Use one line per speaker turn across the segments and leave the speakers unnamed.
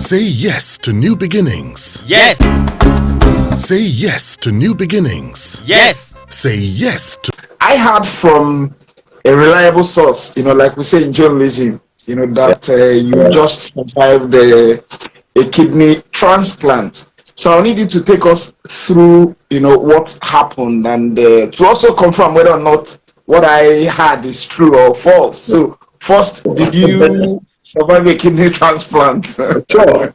Say yes to new beginnings.
Yes.
Say yes to new beginnings.
Yes.
Say yes to.
I heard from a reliable source, like we say in journalism, that you just survived a kidney transplant. So I need you to take us through, what happened and to also confirm whether or not what I heard is true or false. So first, did you survive a kidney transplant?
Sure.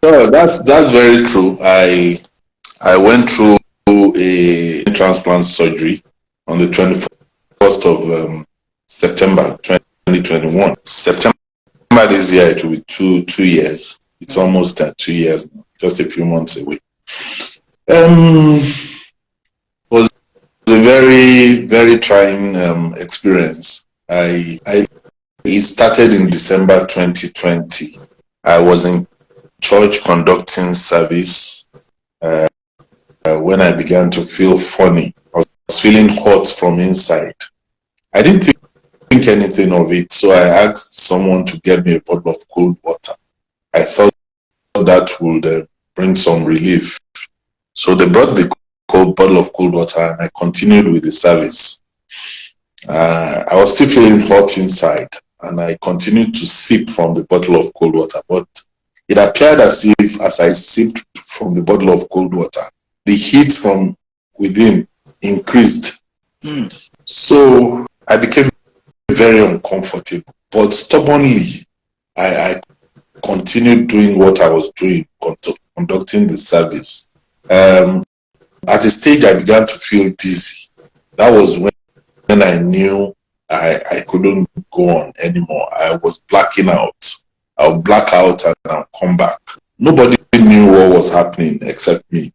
That's very true. I went through a transplant surgery on the 21st of September 2021. September this year, it will be two years. It's almost 2 years now, just a few months away. It was a very, very trying experience. It started in December 2020. I was in church conducting service when I began to feel funny. I was feeling hot from inside. I didn't think anything of it, so I asked someone to get me a bottle of cold water. I thought that would bring some relief. So they brought the bottle of cold water and I continued with the service. I was still feeling hot inside and I continued to sip from the bottle of cold water, but it appeared as if as I sipped from the bottle of cold water, the heat from within increased. So I became very uncomfortable, but stubbornly, I continued doing what I was doing, conducting the service. At a stage, I began to feel dizzy. That was when I knew I couldn't go on anymore. I was blacking out. I'll black out and I'll come back. Nobody knew what was happening except me.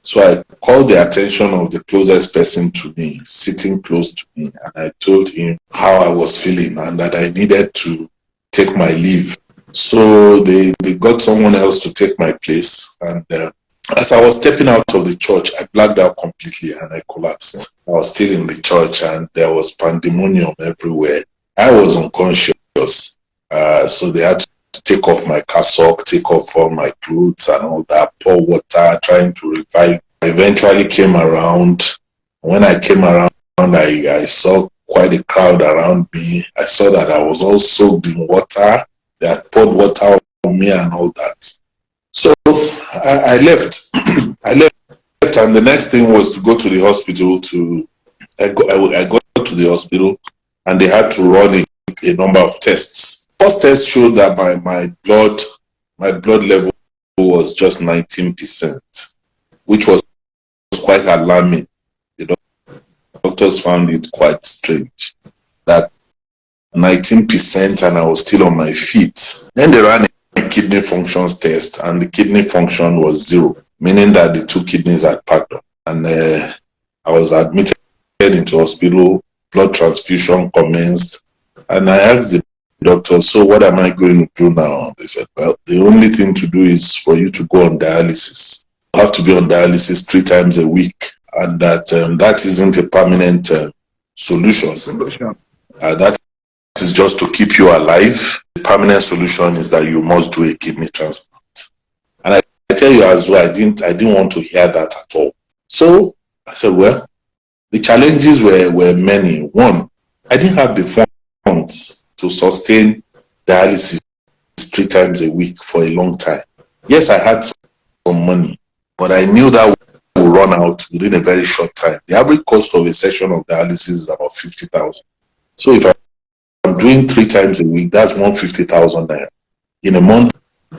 So I called the attention of the closest person to me, sitting close to me, and I told him how I was feeling and that I needed to take my leave. So they got someone else to take my place. And as I was stepping out of the church, I blacked out completely and I collapsed. I was still in the church and there was pandemonium everywhere. I was unconscious. So they had to take off my cassock, take off all my clothes and all that, pour water, trying to revive. I eventually came around. When I came around, I saw quite a crowd around me. I saw that I was all soaked in water. They had poured water on me and all that. So I left. I left, and the next thing was to go to the hospital. I got to the hospital, and they had to run a number of tests. First test showed that my blood level was just 19%, which was quite alarming. The doctors found it quite strange that 19% and I was still on my feet. Then they ran a kidney functions test and the kidney function was 0, meaning that the 2 kidneys had packed up. And I was admitted into hospital, blood transfusion commenced, and I asked the doctor, so what am I going to do now? They said, well, the only thing to do is for you to go on dialysis. You have to be on dialysis 3 times a week, and that isn't a permanent solution. That is just to keep you alive. The permanent solution is that you must do a kidney transplant. And I tell you as well, I didn't want to hear that at all. So I said, well, the challenges were many. One, I didn't have the funds to sustain dialysis 3 times a week for a long time. Yes, I had some money, but I knew that would run out within a very short time. The average cost of a session of dialysis is about 50,000. So if I'm doing 3 times a week, that's 150,000 naira. In a month,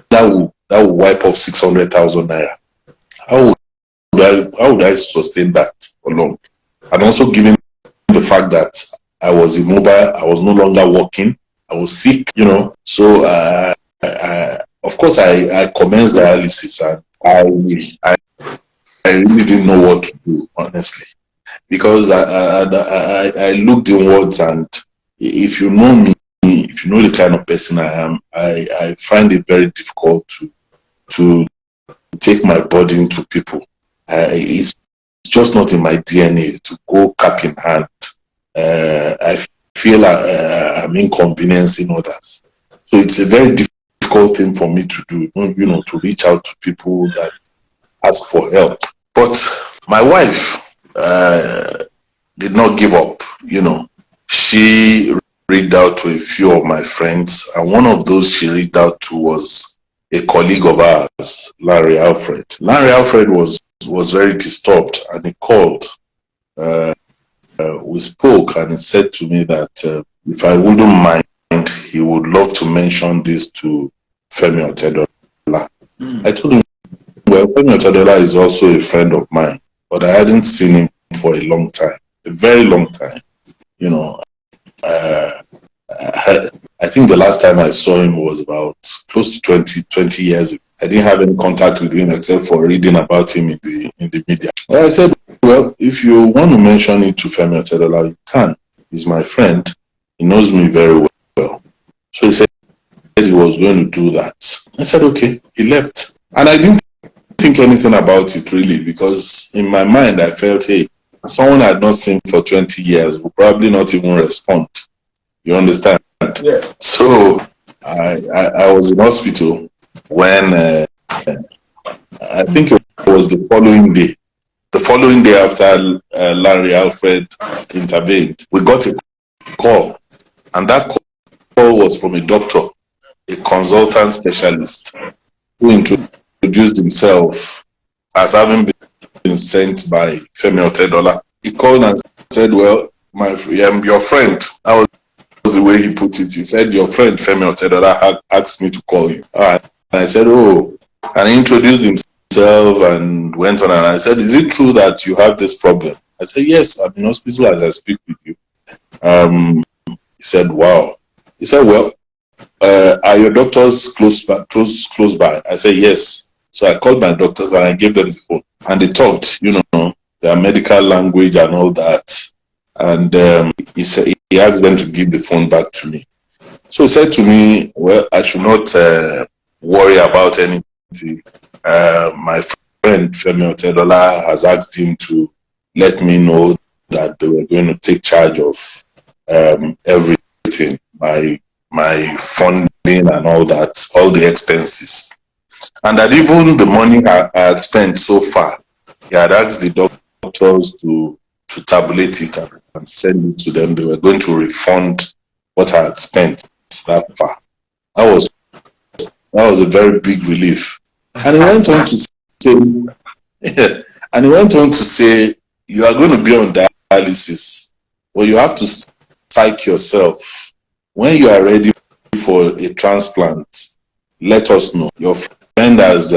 that will wipe off 600,000 naira. How would I sustain that for long? And also given the fact that I was immobile, I was no longer working, I was sick, So of course I commenced dialysis and I really didn't know what to do, honestly, because I looked inwards, and if you know me, if you know the kind of person I am, I find it very difficult to take my burden to people. It's just not in my DNA to go cap in hand. I feel I'm inconveniencing others. So it's a very difficult difficult thing for me to do, to reach out to people that ask for help. But my wife did not give up. She reached out to a few of my friends, and one of those she reached out to was a colleague of ours, Larry Alfred. Larry Alfred was very disturbed, and he called. We spoke, and he said to me that if I wouldn't mind, he would love to mention this to Femi Otedola. I told him, well, Femi Otedola is also a friend of mine, but I hadn't seen him for a long time, a very long time. I think the last time I saw him was about close to 20 years ago. I didn't have any contact with him except for reading about him in the media. Well, I said, well, if you want to mention it to Femi Otedola, you can. He's my friend. He knows me very well. So he said he was going to do that. I said, okay. He left. And I didn't think anything about it really, because in my mind I felt, hey, someone I had not seen for 20 years will probably not even respond. You understand?
Yeah.
So I was in hospital when I think it was the following day. The following day after Larry Alfred intervened, we got a call, and that call was from a doctor, a consultant specialist, who introduced himself as having been sent by Femi Otedola. He called and said, well, your friend, that was the way he put it. He said, your friend Femi Otedola asked me to call you. And I said, oh, and he introduced himself and went on, and I said, is it true that you have this problem? I said, yes, I'm in hospital as I speak with you. He said, wow. He said, well, are your doctors close by? I said, yes. So I called my doctors and I gave them the phone, and they talked, their medical language and all that. And he asked them to give the phone back to me. So he said to me, well, I should not worry about anything. My friend Femi Otedola has asked him to let me know that they were going to take charge of everything, my funding and all that, all the expenses. And that even the money I had spent so far, he had asked the doctors to tabulate it and send it to them. They were going to refund what I had spent that far. That was a very big relief. And he went on to say, you are going to be on dialysis. Well, you have to psych yourself. When you are ready for a transplant, let us know. Your friend has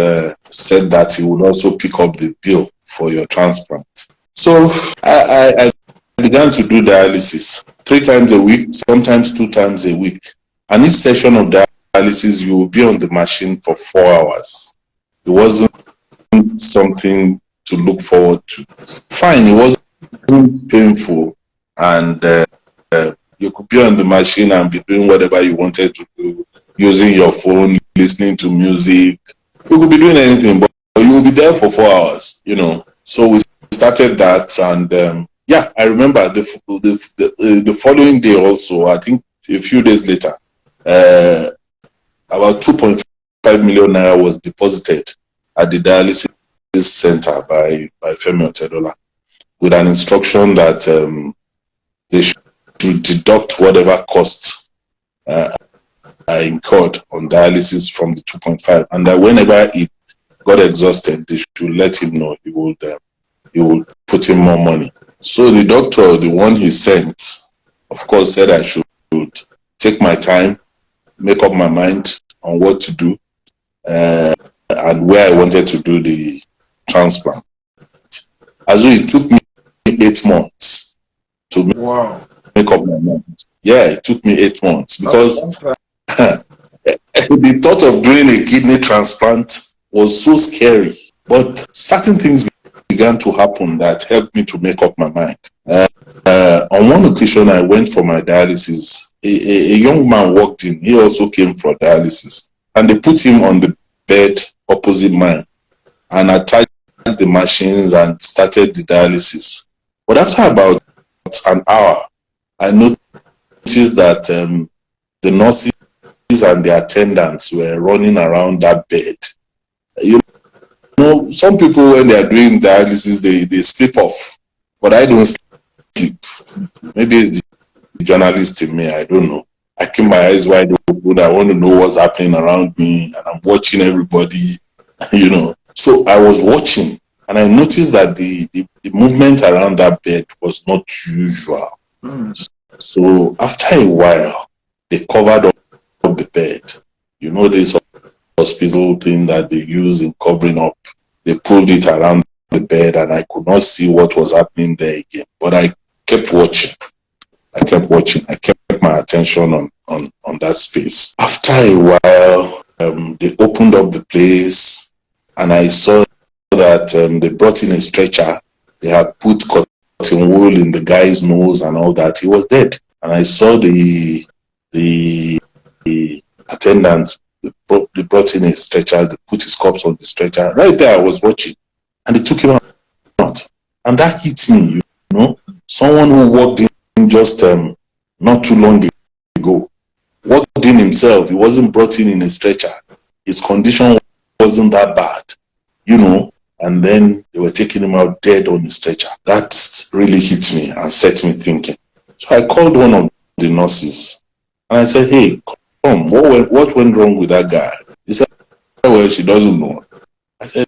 said that he would also pick up the bill for your transplant. So I began to do dialysis 3 times a week, sometimes 2 times a week. And each session of dialysis, you will be on the machine for 4 hours. It wasn't something to look forward to. Fine, it wasn't painful, and you could be on the machine and be doing whatever you wanted to do, using your phone, listening to music. You could be doing anything, but you will be there for 4 hours, So we started that, and I remember the following day also, I think a few days later, about 2.5 million naira was deposited at the dialysis center by Femi Otedola, with an instruction that they should deduct whatever costs I incurred on dialysis from the 2.5, and that whenever it got exhausted, they should let him know. He would put in more money. So the doctor, the one he sent, of course, said I should take my time, make up my mind on what to do, and where I wanted to do the transplant. As it took me 8 months to make up my mind. Yeah, it took me 8 months because the thought of doing a kidney transplant was so scary. But certain things began to happen that helped me to make up my mind. On one occasion, I went for my dialysis. A young man walked in. He also came for dialysis. And they put him on the bed opposite mine and attached the machines and started the dialysis. But after about an hour, I noticed that the nurses and the attendants were running around that bed. You know, some people when they are doing dialysis, they sleep off, but I don't sleep. Maybe it's the journalist in me, I don't know. I keep my eyes wide open. I want to know what's happening around me, and I'm watching everybody, you know. So I was watching, and I noticed that the movement around that bed was not usual. So after a while, they covered up the bed. You know, this hospital thing that they use in covering up. They pulled it around the bed, and I could not see what was happening there again. But I kept watching. I kept my attention on that space. After a while, they opened up the place, and I saw that they brought in a stretcher. They had put cotton wool in the guy's nose and all that. He was dead. And I saw the attendants. They brought in a stretcher. They put his corpse on the stretcher. Right there, I was watching, and they took him out. And that hit me. You know, someone who walked in just not too long ago, walked in himself. He wasn't brought in a stretcher. His condition wasn't that bad, you know. And then they were taking him out dead on the stretcher. That really hit me and set me thinking. So I called one of the nurses and I said, "Hey, come, what went wrong with that guy?" He said, "Well, she doesn't know." I said,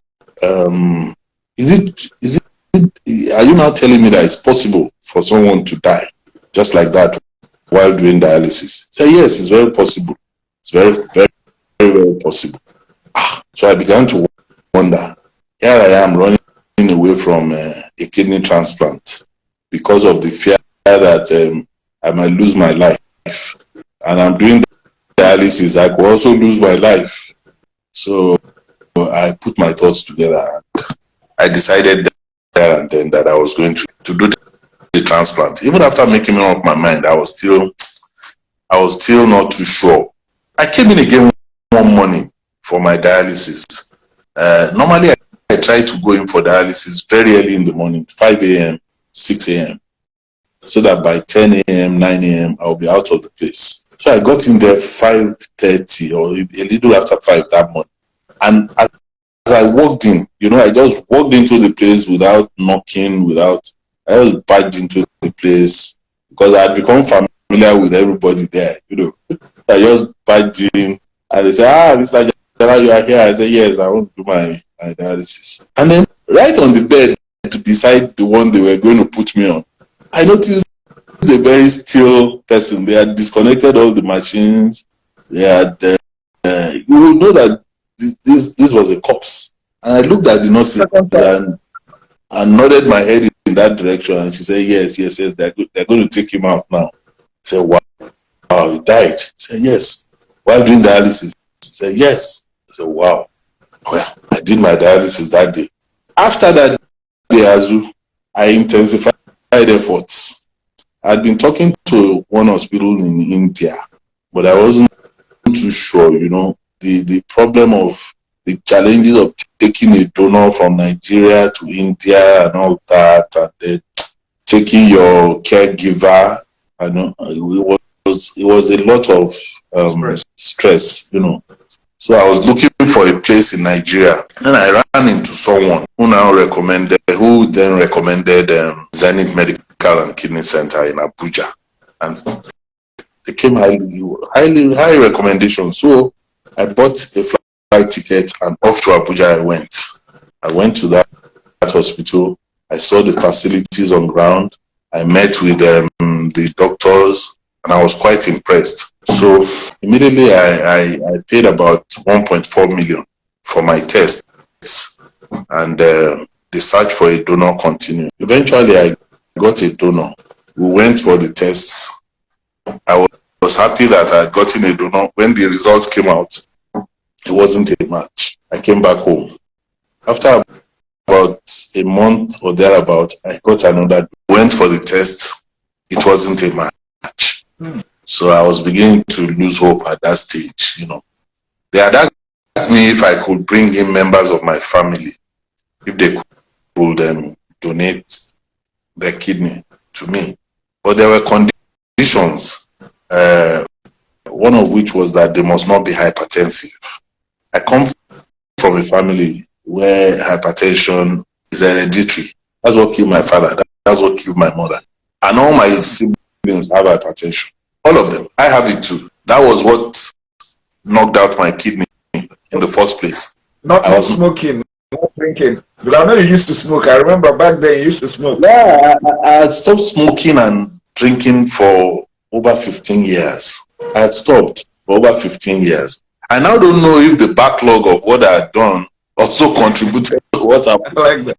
is it, are you now telling me that it's possible for someone to die just like that while doing dialysis?" He said, "Yes, it's very possible. It's very, very, very, very possible." So I began to wonder. Here I am running away from a kidney transplant because of the fear that I might lose my life. And I'm doing dialysis. I could also lose my life. So I put my thoughts together. I decided there and then that I was going to do the transplant. Even after making up my mind, I was still not too sure. I came in again one morning for my dialysis. Normally, I try to go in for dialysis very early in the morning, 5 a.m., 6 a.m., so that by 10 a.m., 9 a.m., I'll be out of the place. So I got in there 5:30 or a little after 5 that morning. And as I walked in, you know, I just walked into the place without knocking, I just barged into the place because I had become familiar with everybody there, you know. I just barged in and they said, Mr. Ajala, you are here. I said, yes, I want to do my dialysis. And then right on the bed beside the one they were going to put me on, I noticed a very still person. They had disconnected all the machines. They had, you will know that this was a corpse. And I looked at the nurses and nodded my head in that direction. And she said, yes, they're going to take him out now. I said, wow, he died. She said, yes. While doing dialysis? She said, yes. I said, wow. Well, I did my dialysis that day. After that day, Azu, I intensified efforts. I'd been talking to one hospital in India, but I wasn't too sure, you know, the problem of the challenges of taking a donor from Nigeria to India and all that, and then taking your caregiver. I know it was a lot of stress, you know. So I was looking for a place in Nigeria, and I ran into someone who then recommended Zenith Medical and Kidney Center in Abuja, and they came high recommendation. So I bought a flight ticket and off to Abuja I went. I went to that hospital. I saw the facilities on ground. I met with the doctors, and I was quite impressed. So immediately I paid about 1.4 million for my tests, and the search for a donor continued. Eventually I got a donor. We went for the tests. I was happy that I had gotten a donor. When the results came out, it wasn't a match. I came back home. After about a month or thereabout, I got another. Went for the test. It wasn't a match. So I was beginning to lose hope at that stage, you know. They had asked me if I could bring in members of my family, if they could donate their kidney to me. But there were conditions. one of which was that they must not be hypertensive. I come from a family where hypertension is hereditary. That's what killed my father. That's what killed my mother. And all my siblings have hypertension. All of them. I have it too. That was what knocked out my kidney in the first place.
Not smoking, not drinking. Because I know you used to smoke. I remember back then you used to smoke.
Yeah, I had stopped smoking and drinking for over 15 years. I had stopped for over 15 years. I now don't know if the backlog of what I had done also contributed to what happened.
I like that.